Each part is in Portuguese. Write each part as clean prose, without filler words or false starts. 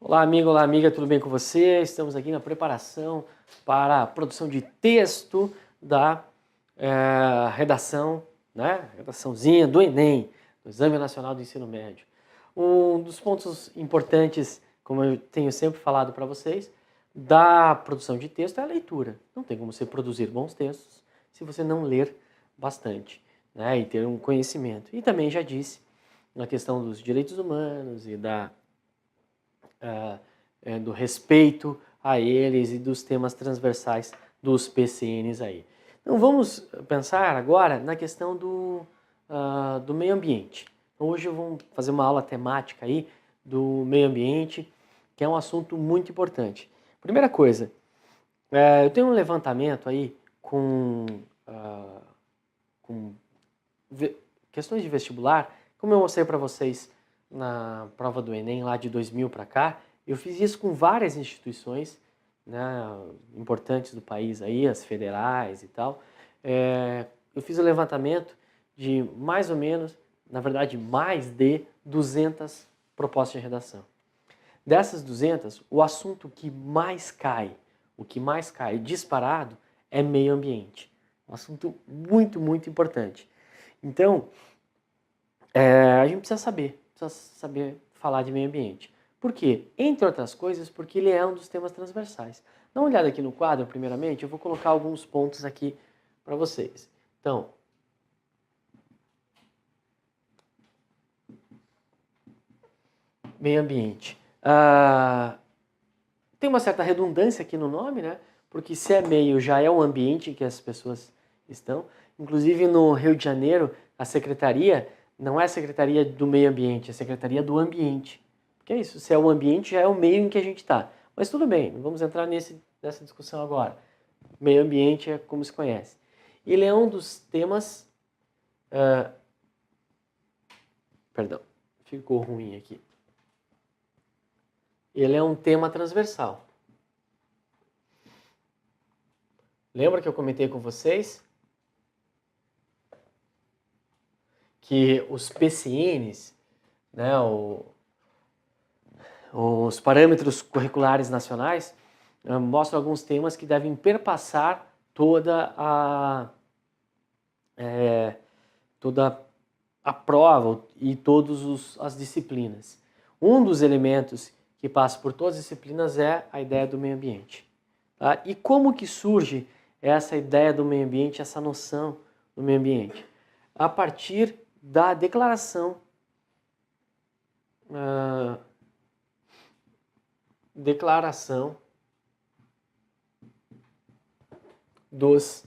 Olá, amigo, olá, amiga, tudo bem com você? Estamos aqui na preparação para a produção de texto da redação, né? Redaçãozinha do Enem, do Exame Nacional do Ensino Médio. Um dos pontos importantes, como eu tenho sempre falado para vocês, da produção de texto é a leitura. Não tem como você produzir bons textos se você não ler bastante, né? E ter um conhecimento. E também já disse na questão dos direitos humanos e do respeito a eles e dos temas transversais dos PCNs aí. Então vamos pensar agora na questão do meio ambiente. Então, hoje eu vou fazer uma aula temática aí do meio ambiente, que é um assunto muito importante. Primeira coisa, eu tenho um levantamento aí com questões de vestibular, como eu mostrei para vocês na prova do Enem lá de 2000 para cá. Eu fiz isso com várias instituições, né, importantes do país aí, as federais e tal. Eu fiz o levantamento de mais ou menos, na verdade, mais de 200 propostas de redação. Dessas 200, o assunto que mais cai, disparado, é meio ambiente. Um assunto muito, muito importante. Então, a gente precisa saber falar de meio ambiente. Por quê? Entre outras coisas, porque ele é um dos temas transversais. Dá uma olhada aqui no quadro, primeiramente, eu vou colocar alguns pontos aqui para vocês. Então, meio ambiente. Tem uma certa redundância aqui no nome, né? Porque se é meio, já é o ambiente em que as pessoas estão. Inclusive no Rio de Janeiro, a secretaria não é a Secretaria do Meio Ambiente, é a Secretaria do Ambiente. Porque é isso, se é o ambiente, já é o meio em que a gente está. Mas tudo bem, não vamos entrar nessa discussão agora. Meio ambiente é como se conhece. Ele é um dos temas... Perdão, ficou ruim aqui. Ele é um tema transversal. Lembra que eu comentei com vocês que os PCNs, né, os parâmetros curriculares nacionais, mostram alguns temas que devem perpassar toda a prova e todas as disciplinas. Um dos elementos que passa por todas as disciplinas é a ideia do meio ambiente. Tá? E como que surge essa ideia do meio ambiente, essa noção do meio ambiente? A partir da declaração dos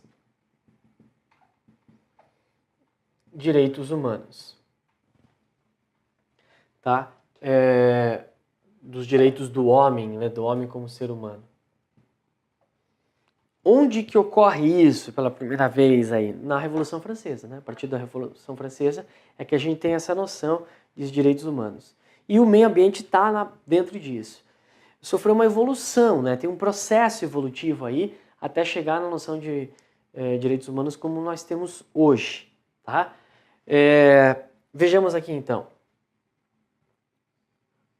direitos humanos, tá? Dos direitos do homem, né? Do homem como ser humano. Onde que ocorre isso pela primeira vez aí? Na Revolução Francesa, né? A partir da Revolução Francesa é que a gente tem essa noção de direitos humanos. E o meio ambiente está dentro disso. Sofreu uma evolução, né? Tem um processo evolutivo aí até chegar na noção de direitos humanos como nós temos hoje, tá? Vejamos aqui então.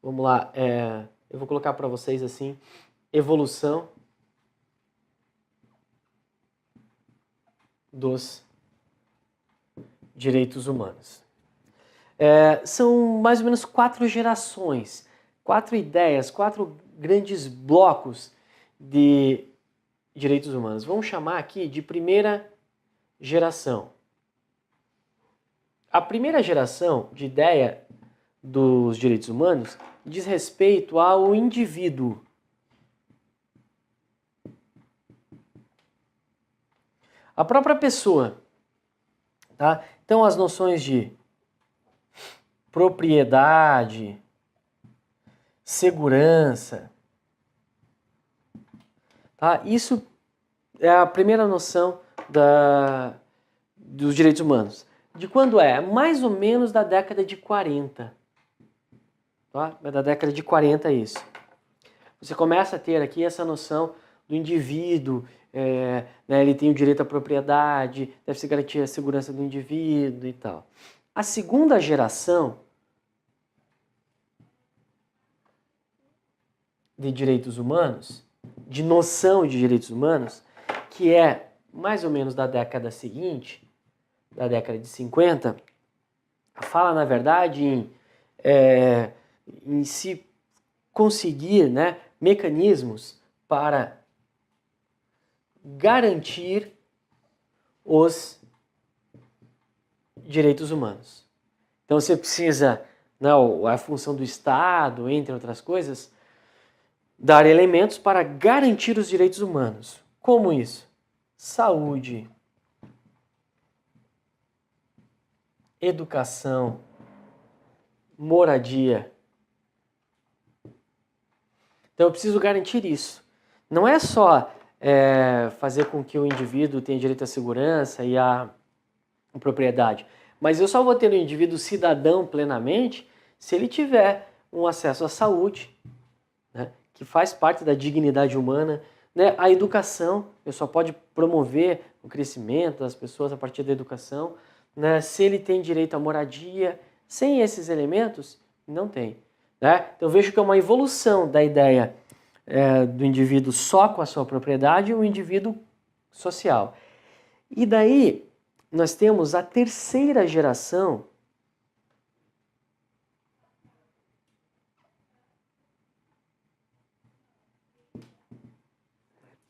Vamos lá, eu vou colocar para vocês assim, evolução dos direitos humanos. São mais ou menos 4 gerações, 4 ideias, 4 grandes blocos de direitos humanos. Vamos chamar aqui de primeira geração. A primeira geração de ideia dos direitos humanos diz respeito ao indivíduo. A própria pessoa. Tá? Então, as noções de propriedade, segurança, tá? Isso é a primeira noção dos direitos humanos. De quando é? Mais ou menos da década de 40. Tá? Da década de 40 é isso. Você começa a ter aqui essa noção do indivíduo, né, ele tem o direito à propriedade, deve se garantir a segurança do indivíduo e tal. A segunda geração de direitos humanos, de noção de direitos humanos, que é mais ou menos da década seguinte, da década de 50, fala, na verdade, em se conseguir, né, mecanismos para garantir os direitos humanos. Então você precisa, não, a função do Estado, entre outras coisas, dar elementos para garantir os direitos humanos. Como isso? Saúde, educação, moradia. Então eu preciso garantir isso. Não é só fazer com que o indivíduo tenha direito à segurança e à propriedade, mas eu só vou ter o indivíduo cidadão plenamente se ele tiver um acesso à saúde, né, que faz parte da dignidade humana, né, a educação, eu só pode promover o crescimento das pessoas a partir da educação, né, se ele tem direito à moradia. Sem esses elementos, não tem. Né? Então eu vejo que é uma evolução da ideia do indivíduo só com a sua propriedade e o indivíduo social. E daí nós temos a terceira geração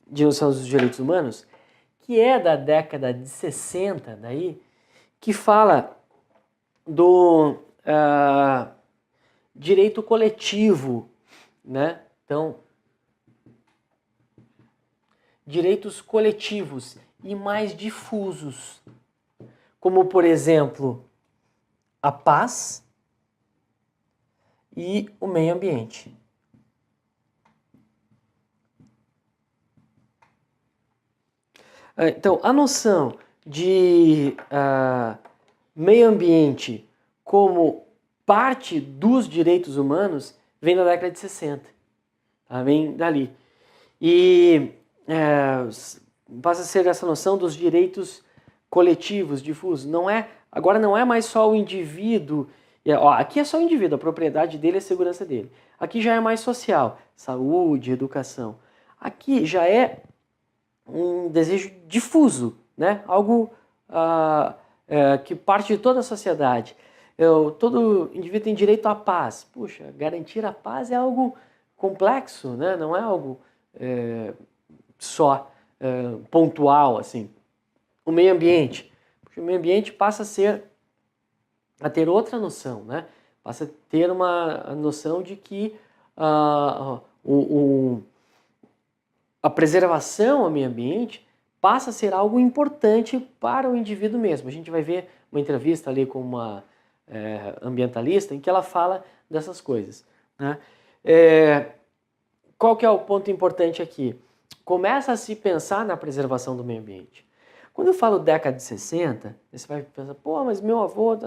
de noção dos direitos humanos, que é da década de 60, daí, que fala do direito coletivo, né? Então, direitos coletivos e mais difusos, como, por exemplo, a paz e o meio ambiente. Então, a noção de meio ambiente como parte dos direitos humanos vem da década de 60, tá? Vem dali. E passa a ser essa noção dos direitos coletivos, difusos. Agora não é mais só o indivíduo. Aqui é só o indivíduo, a propriedade dele é a segurança dele. Aqui já é mais social, saúde, educação. Aqui já é um desejo difuso, né? Algo que parte de toda a sociedade. Todo indivíduo tem direito à paz. Puxa, garantir a paz é algo complexo, né? Não é algo só pontual, assim. O meio ambiente. Puxa, o meio ambiente passa a ter outra noção, né? Passa a ter uma noção de que a preservação ao meio ambiente passa a ser algo importante para o indivíduo mesmo. A gente vai ver uma entrevista ali com uma ambientalista em que ela fala dessas coisas, né? Qual que é o ponto importante aqui? Começa a se pensar na preservação do meio ambiente. Quando eu falo década de 60, você vai pensar, pô, mas meu avô...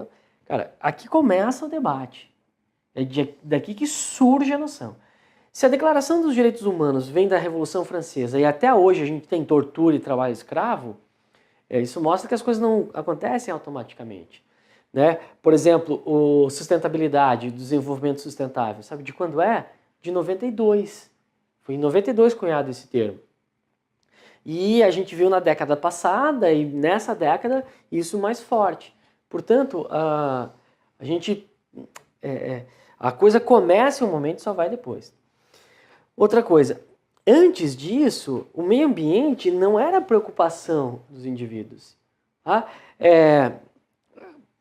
Cara, aqui começa o debate. É daqui que surge a noção. Se a Declaração dos Direitos Humanos vem da Revolução Francesa e até hoje a gente tem tortura e trabalho escravo, isso mostra que as coisas não acontecem automaticamente. Né? Por exemplo, sustentabilidade, desenvolvimento sustentável, sabe de quando é? De 92. Foi em 92 cunhado esse termo. E a gente viu na década passada e nessa década isso mais forte. Portanto, a coisa começa em um momento e só vai depois. Outra coisa, antes disso, o meio ambiente não era preocupação dos indivíduos. Tá?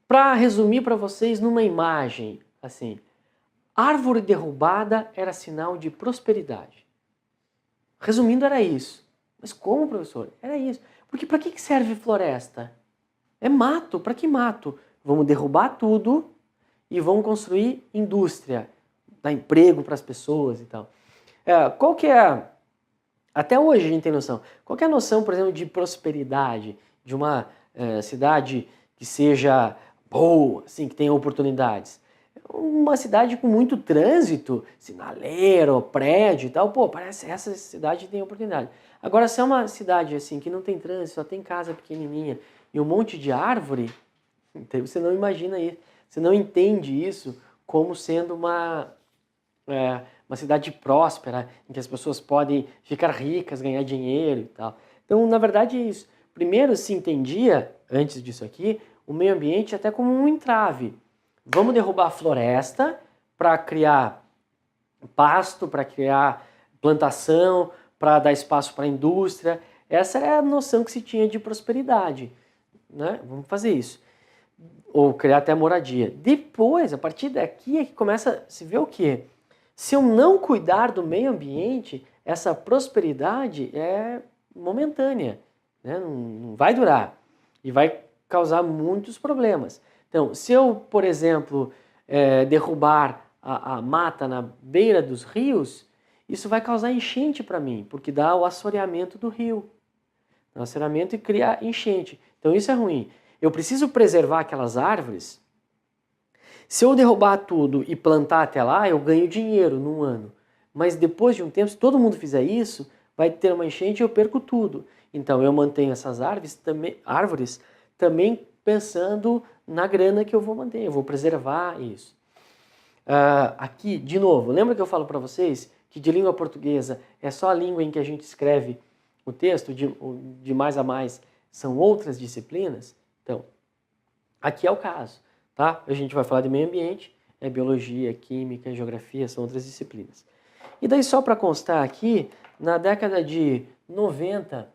Para resumir para vocês numa imagem, assim, árvore derrubada era sinal de prosperidade. Resumindo, era isso. Mas como, professor? Era isso. Porque para que serve floresta? É mato. Para que mato? Vamos derrubar tudo e vamos construir indústria, dar emprego para as pessoas e tal. Qual que é... Até hoje a gente tem noção. Qual que é a noção, por exemplo, de prosperidade de uma cidade que seja boa, assim, que tenha oportunidades? Uma cidade com muito trânsito, sinaleiro, prédio e tal, pô, parece que essa cidade tem oportunidade. Agora, se é uma cidade assim que não tem trânsito, só tem casa pequenininha e um monte de árvore, então você não imagina isso, você não entende isso como sendo uma uma cidade próspera, em que as pessoas podem ficar ricas, ganhar dinheiro e tal. Então, na verdade, é isso. Primeiro se entendia, antes disso aqui, o meio ambiente até como um entrave. Vamos derrubar a floresta para criar pasto, para criar plantação, para dar espaço para a indústria. Essa era a noção que se tinha de prosperidade, né? Vamos fazer isso. Ou criar até moradia. Depois, a partir daqui é que começa a se ver o quê? Se eu não cuidar do meio ambiente, essa prosperidade é momentânea, né? Não vai durar e vai causar muitos problemas. Então, se eu, por exemplo, derrubar a mata na beira dos rios, isso vai causar enchente para mim, porque dá o assoreamento do rio. O assoreamento e cria enchente. Então isso é ruim. Eu preciso preservar aquelas árvores. Se eu derrubar tudo e plantar até lá, eu ganho dinheiro num ano. Mas depois de um tempo, se todo mundo fizer isso, vai ter uma enchente e eu perco tudo. Então eu mantenho essas árvores também pensando na grana que eu vou manter. Eu vou preservar isso. Aqui, de novo, lembra que eu falo para vocês que de língua portuguesa é só a língua em que a gente escreve o texto, de mais a mais são outras disciplinas? Então, aqui é o caso, tá? A gente vai falar de meio ambiente, biologia, química, geografia, são outras disciplinas. E daí só para constar aqui, na década de 90,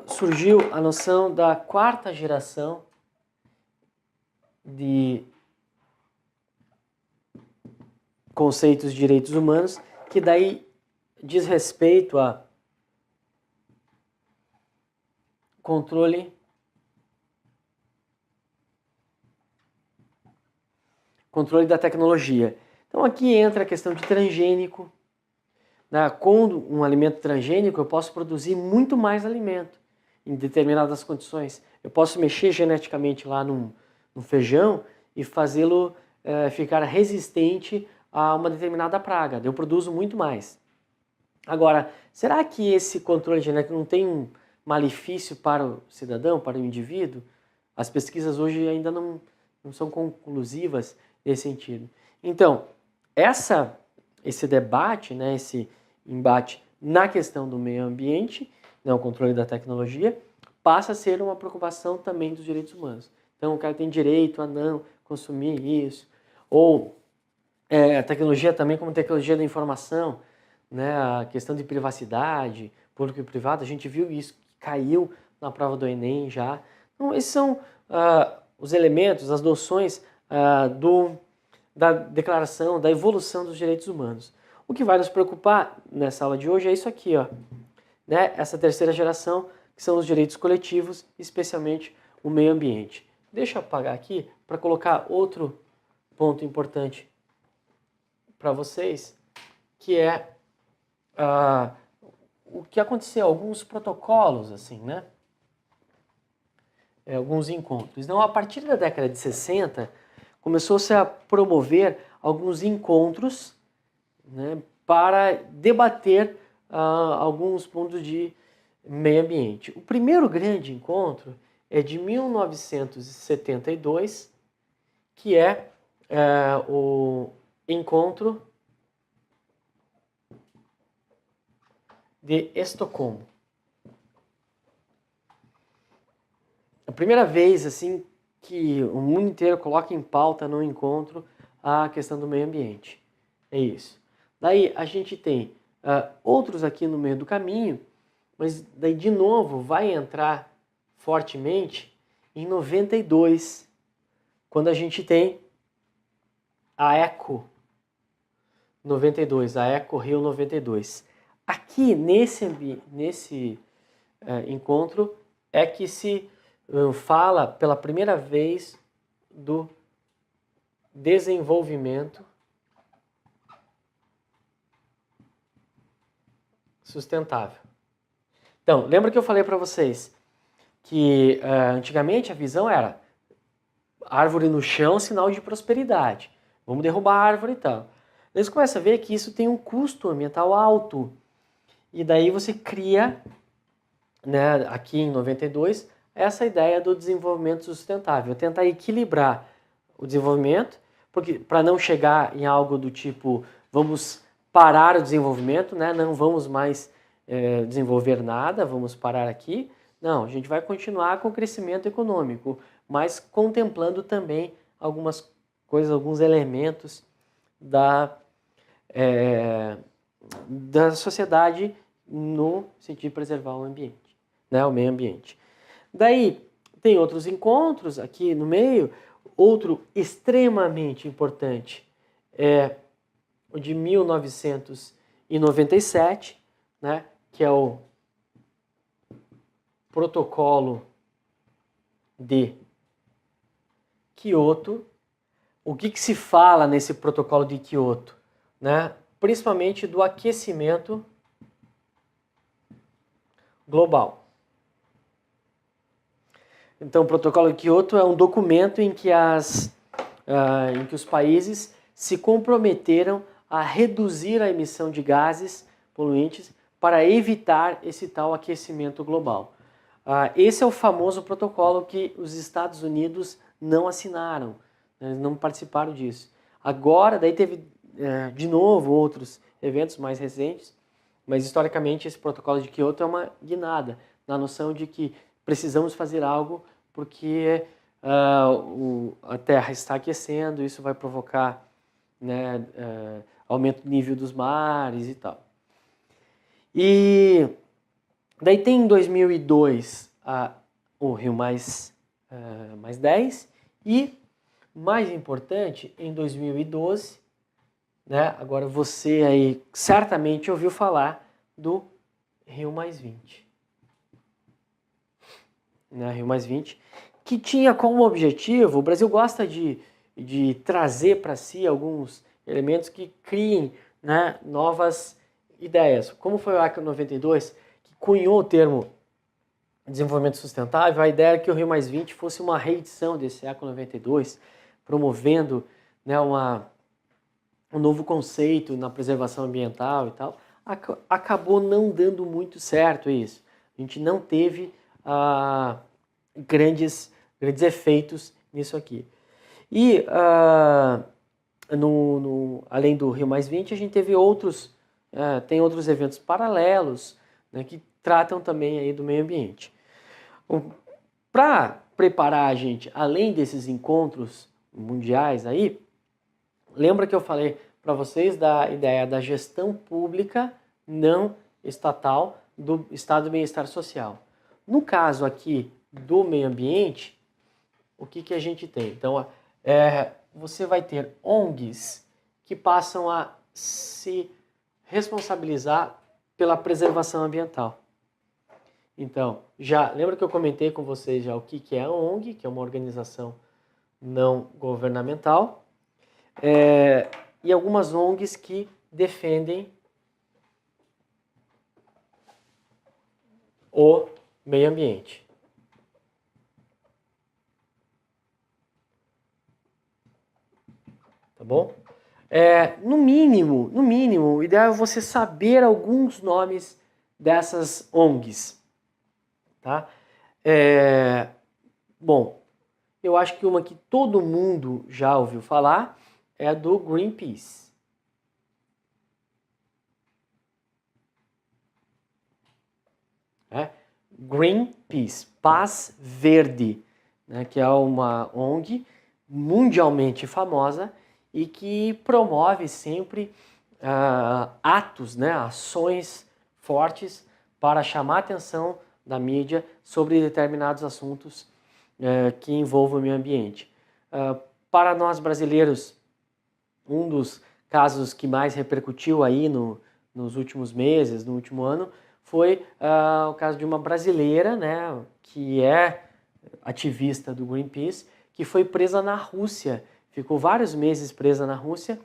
surgiu a noção da quarta geração de conceitos de direitos humanos, que daí diz respeito a controle da tecnologia. Então aqui entra a questão de transgênico. Né? Com um alimento transgênico eu posso produzir muito mais alimento em determinadas condições. Eu posso mexer geneticamente lá no feijão e fazê-lo ficar resistente a uma determinada praga. Eu produzo muito mais. Agora, será que esse controle genético não tem um malefício para o cidadão, para o indivíduo? As pesquisas hoje ainda não são conclusivas nesse sentido. Então, esse debate, né, esse embate na questão do meio ambiente, né, o controle da tecnologia, passa a ser uma preocupação também dos direitos humanos. Então, o cara tem direito a não consumir isso. Ou a tecnologia também como tecnologia da informação, né, a questão de privacidade, público e privado, a gente viu isso, que caiu na prova do Enem já. Então, esses são os elementos, as noções da declaração, da evolução dos direitos humanos. O que vai nos preocupar nessa aula de hoje é isso aqui, ó, né, essa terceira geração, que são os direitos coletivos, especialmente o meio ambiente. Deixa eu apagar aqui para colocar outro ponto importante para vocês, que é o que aconteceu, alguns protocolos, assim, né? Alguns encontros. Então, a partir da década de 60, começou-se a promover alguns encontros, né, para debater alguns pontos de meio ambiente. O primeiro grande encontro é de 1972, que é o encontro de Estocolmo. A primeira vez assim que o mundo inteiro coloca em pauta no encontro a questão do meio ambiente. É isso. Daí a gente tem outros aqui no meio do caminho, mas daí de novo vai entrar fortemente em 92, quando a gente tem a ECO 92, a ECO Rio 92. Aqui nesse encontro é que se fala pela primeira vez do desenvolvimento sustentável. Então, lembra que eu falei para vocês que antigamente a visão era árvore no chão, sinal de prosperidade. Vamos derrubar a árvore e tal. Eles começam a ver que isso tem um custo ambiental alto. E daí você cria, né, aqui em 92, essa ideia do desenvolvimento sustentável. Tentar equilibrar o desenvolvimento porque para não chegar em algo do tipo, vamos parar o desenvolvimento, né? Não vamos mais desenvolver nada, vamos parar aqui. Não, a gente vai continuar com o crescimento econômico, mas contemplando também algumas coisas, alguns elementos da sociedade no sentido de preservar o ambiente, né? O meio ambiente. Daí tem outros encontros aqui no meio. Outro extremamente importante é o de 1997, né, que é o Protocolo de Kyoto. O que se fala nesse Protocolo de Kyoto? Né? Principalmente do aquecimento global. Então, o Protocolo de Kyoto é um documento em que os países se comprometeram a reduzir a emissão de gases poluentes para evitar esse tal aquecimento global. Esse é o famoso protocolo que os Estados Unidos não assinaram, né, não participaram disso. Agora, daí teve de novo outros eventos mais recentes, mas historicamente esse protocolo de Kyoto é uma guinada, na noção de que precisamos fazer algo porque a Terra está aquecendo, isso vai provocar, né, aumento do nível dos mares e tal. E daí tem em 2002 o Rio mais 10 e, mais importante, em 2012, né, agora você aí certamente ouviu falar do Rio mais 20. Né, Rio mais 20, que tinha como objetivo, o Brasil gosta de trazer para si alguns elementos que criem, né, novas ideias. Como foi o Acre 92, que cunhou o termo desenvolvimento sustentável, a ideia era que o Rio mais 20 fosse uma reedição desse Acre 92, promovendo, né, um novo conceito na preservação ambiental e tal. Acabou não dando muito certo isso. A gente não teve grandes efeitos nisso aqui. E além do Rio mais 20, a gente teve tem outros eventos paralelos, né, que tratam também aí do meio ambiente. Para preparar a gente, além desses encontros mundiais aí, lembra que eu falei para vocês da ideia da gestão pública não estatal do Estado do Bem-Estar Social. No caso aqui do meio ambiente, o que a gente tem? Então, você vai ter ONGs que passam a se responsabilizar pela preservação ambiental. Então, lembra que eu comentei com vocês já o que é a ONG, que é uma organização não governamental, e algumas ONGs que defendem o meio ambiente. Tá bom? No mínimo, o ideal é você saber alguns nomes dessas ONGs. Tá? Bom, eu acho que uma que todo mundo já ouviu falar é a do Greenpeace. Greenpeace, Paz Verde, né, que é uma ONG mundialmente famosa e que promove sempre atos, né, ações fortes para chamar a atenção da mídia sobre determinados assuntos que envolvam o meio ambiente. Para nós brasileiros, um dos casos que mais repercutiu aí nos últimos meses, no último ano, foi o caso de uma brasileira, né, que é ativista do Greenpeace, que foi presa na Rússia. Ficou vários meses presa na Rússia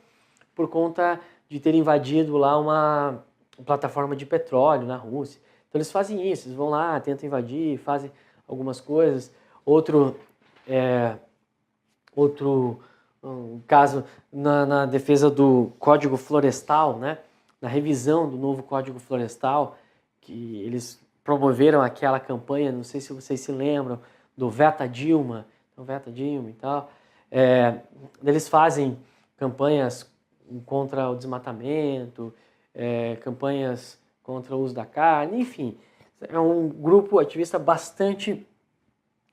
por conta de ter invadido lá uma plataforma de petróleo na Rússia. Então eles fazem isso, eles vão lá, tentam invadir, fazem algumas coisas. Outro caso na defesa do Código Florestal, né? Na revisão do novo Código Florestal, que eles promoveram aquela campanha, não sei se vocês se lembram, do Veta Dilma, então Veta Dilma e tal. Eles fazem campanhas contra o desmatamento, campanhas contra o uso da carne, enfim. É um grupo ativista bastante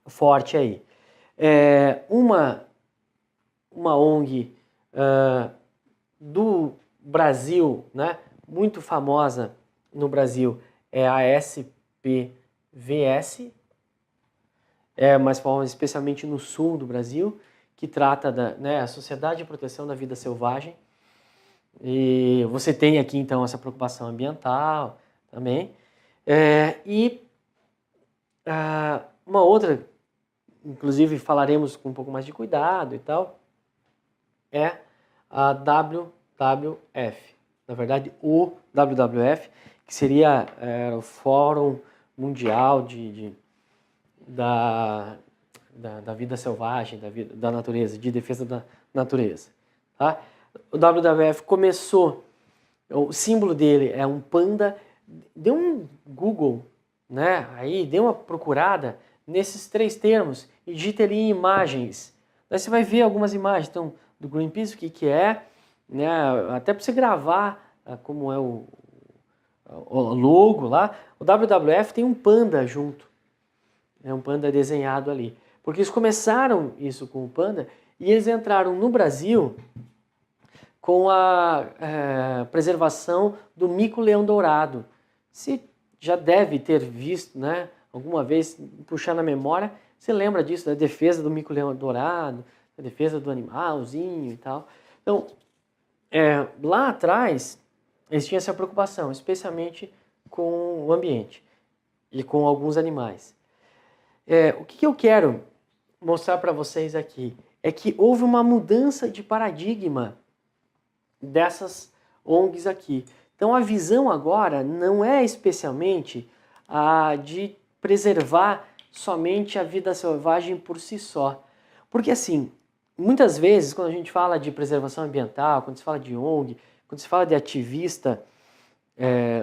forte aí. Uma ONG do Brasil, né, muito famosa no Brasil, é a SPVS, mais famosa especialmente no sul do Brasil, que trata da Sociedade de Proteção da Vida Selvagem. E você tem aqui, então, essa preocupação ambiental também. Uma outra, inclusive falaremos com um pouco mais de cuidado e tal, é a WWF. Na verdade, o WWF, que seria o Fórum Mundial da vida selvagem, da natureza, de defesa da natureza. Tá? O WWF começou, o símbolo dele é um panda. Dê um Google, né? Aí dê uma procurada nesses 3 termos e digite ali em imagens. Daí você vai ver algumas imagens então, do Greenpeace, o que é, né? Até para você gravar como é o logo lá. O WWF tem um panda junto, é um panda desenhado ali. Porque eles começaram isso com o panda e eles entraram no Brasil com a preservação do mico-leão-dourado. Você já deve ter visto, né, alguma vez, puxar na memória, você lembra disso, da defesa do mico-leão-dourado, da defesa do animalzinho e tal. Então, lá atrás, eles tinham essa preocupação, especialmente com o ambiente e com alguns animais. O que eu quero mostrar para vocês aqui é que houve uma mudança de paradigma dessas ONGs aqui. Então a visão agora não é especialmente a de preservar somente a vida selvagem por si só. Porque assim, muitas vezes quando a gente fala de preservação ambiental, quando se fala de ONG, quando se fala de ativista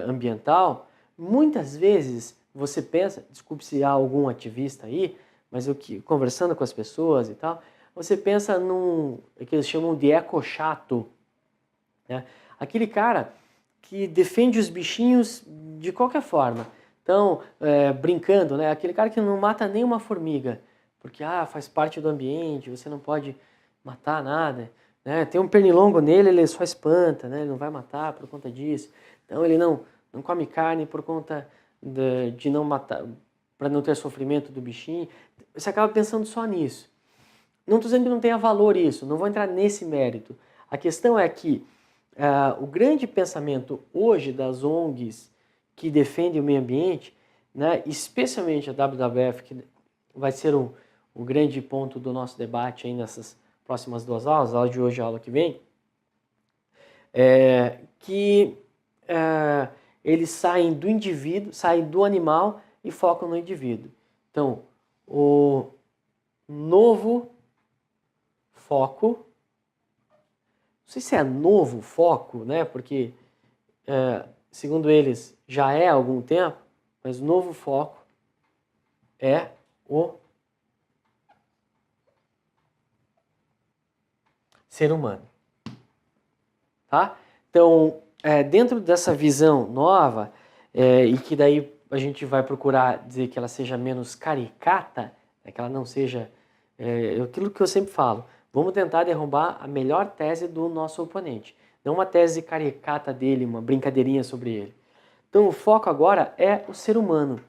ambiental, muitas vezes você pensa, desculpe se há algum ativista aí, mas conversando com as pessoas e tal, você pensa num que eles chamam de ecochato, né? Aquele cara que defende os bichinhos de qualquer forma. Então, brincando, né? Aquele cara que não mata nenhuma formiga, porque faz parte do ambiente, você não pode matar nada, né? Tem um pernilongo nele, ele só espanta, né? Ele não vai matar por conta disso. Então ele não come carne por conta de não matar, para não ter sofrimento do bichinho. Você acaba pensando só nisso. Não estou dizendo que não tenha valor isso, não vou entrar nesse mérito. A questão é que o grande pensamento hoje das ONGs que defendem o meio ambiente, né, especialmente a WWF, que vai ser o grande ponto do nosso debate aí nessas próximas 2 aulas, a aula de hoje e a aula que vem, que eles saem do indivíduo, saem do animal e focam no indivíduo. Então, o novo foco, não sei se é novo foco, né? Porque, segundo eles, já é há algum tempo, mas o novo foco é o ser humano. Tá? Então, dentro dessa visão nova, e que daí a gente vai procurar dizer que ela seja menos caricata, que ela não seja aquilo que eu sempre falo, vamos tentar derrubar a melhor tese do nosso oponente, não uma tese caricata dele, uma brincadeirinha sobre ele. Então o foco agora é o ser humano.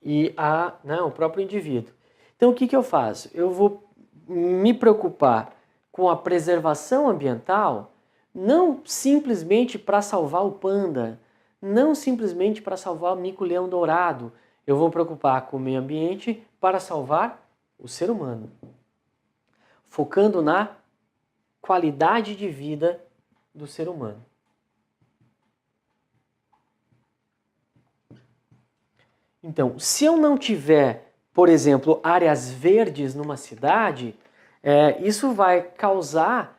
E o próprio indivíduo. Então o que eu faço? Eu vou me preocupar com a preservação ambiental, não simplesmente para salvar o panda, não simplesmente para salvar o mico-leão-dourado. Eu vou preocupar com o meio ambiente para salvar o ser humano, focando na qualidade de vida do ser humano. Então, se eu não tiver, por exemplo, áreas verdes numa cidade, isso vai causar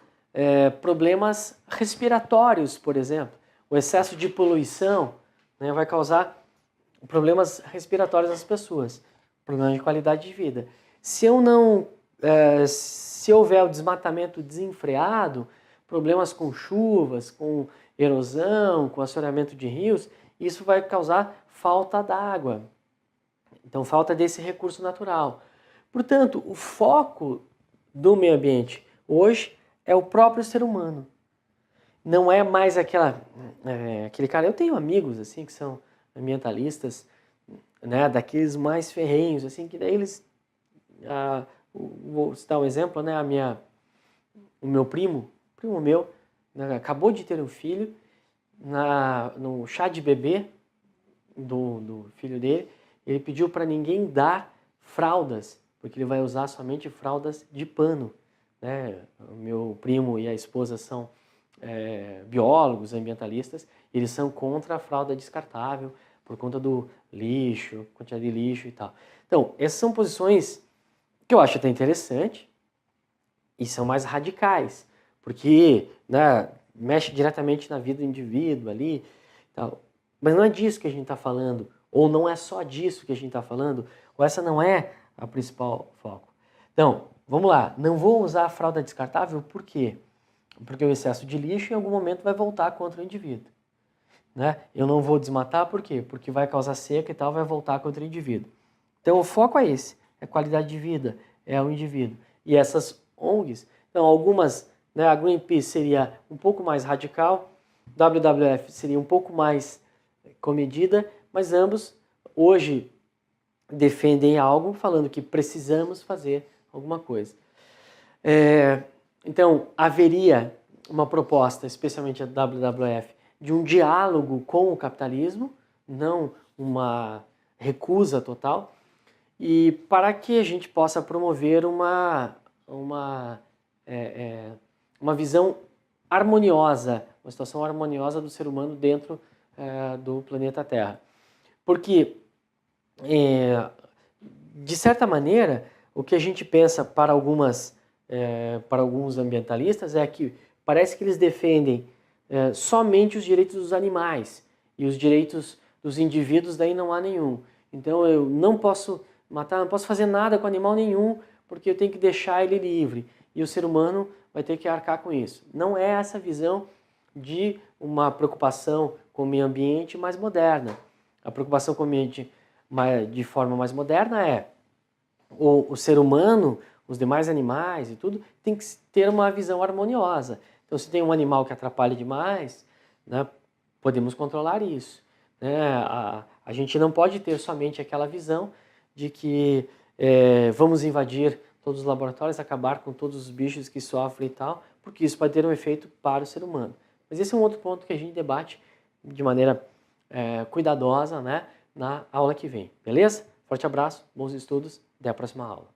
problemas respiratórios, por exemplo. O excesso de poluição, né, vai causar problemas respiratórios nas pessoas, problemas de qualidade de vida. Se eu não, se houver o desmatamento desenfreado, problemas com chuvas, com erosão, com assoreamento de rios, isso vai causar falta d'água. Então, falta desse recurso natural. Portanto, o foco do meio ambiente hoje é o próprio ser humano. Não é mais aquele cara. Eu tenho amigos assim que são ambientalistas, né, daqueles mais ferrenhos, assim, que daí eles, vou citar um exemplo, né, o meu primo meu, né, acabou de ter um filho, no chá de bebê do filho dele, ele pediu para ninguém dar fraldas, porque ele vai usar somente fraldas de pano, né? O meu primo e a esposa são biólogos, ambientalistas, eles são contra a fralda descartável por conta do lixo, quantidade de lixo e tal. Então, essas são posições que eu acho até interessante e são mais radicais, porque, né, mexe diretamente na vida do indivíduo ali e tal. Mas não é disso que a gente está falando, ou não é só disso que a gente está falando, ou essa não é a principal foco. Então, vamos lá, não vou usar a fralda descartável, por quê? Porque o excesso de lixo em algum momento vai voltar contra o indivíduo. Né? Eu não vou desmatar, por quê? Porque vai causar seca e tal, vai voltar contra o indivíduo. Então o foco é esse, é qualidade de vida, é o indivíduo. E essas ONGs, então algumas, né, a Greenpeace seria um pouco mais radical, WWF seria um pouco mais comedida, mas ambos hoje defendem algo falando que precisamos fazer alguma coisa. Então, haveria uma proposta, especialmente a WWF, de um diálogo com o capitalismo, não uma recusa total, e para que a gente possa promover uma visão harmoniosa, uma situação harmoniosa do ser humano dentro do planeta Terra. Porque, de certa maneira, o que a gente pensa para alguns ambientalistas é que parece que eles defendem somente os direitos dos animais e os direitos dos indivíduos daí não há nenhum. Então eu não posso matar, não posso fazer nada com animal nenhum porque eu tenho que deixar ele livre e o ser humano vai ter que arcar com isso. Não é essa visão de uma preocupação com o meio ambiente mais moderna. A preocupação com o meio ambiente de forma mais moderna é o ser humano, os demais animais e tudo, tem que ter uma visão harmoniosa. Então, se tem um animal que atrapalha demais, né, podemos controlar isso. Né? A gente não pode ter somente aquela visão de que vamos invadir todos os laboratórios, acabar com todos os bichos que sofrem e tal, porque isso pode ter um efeito para o ser humano. Mas esse é um outro ponto que a gente debate de maneira cuidadosa, né, na aula que vem. Beleza? Forte abraço, bons estudos, até a próxima aula.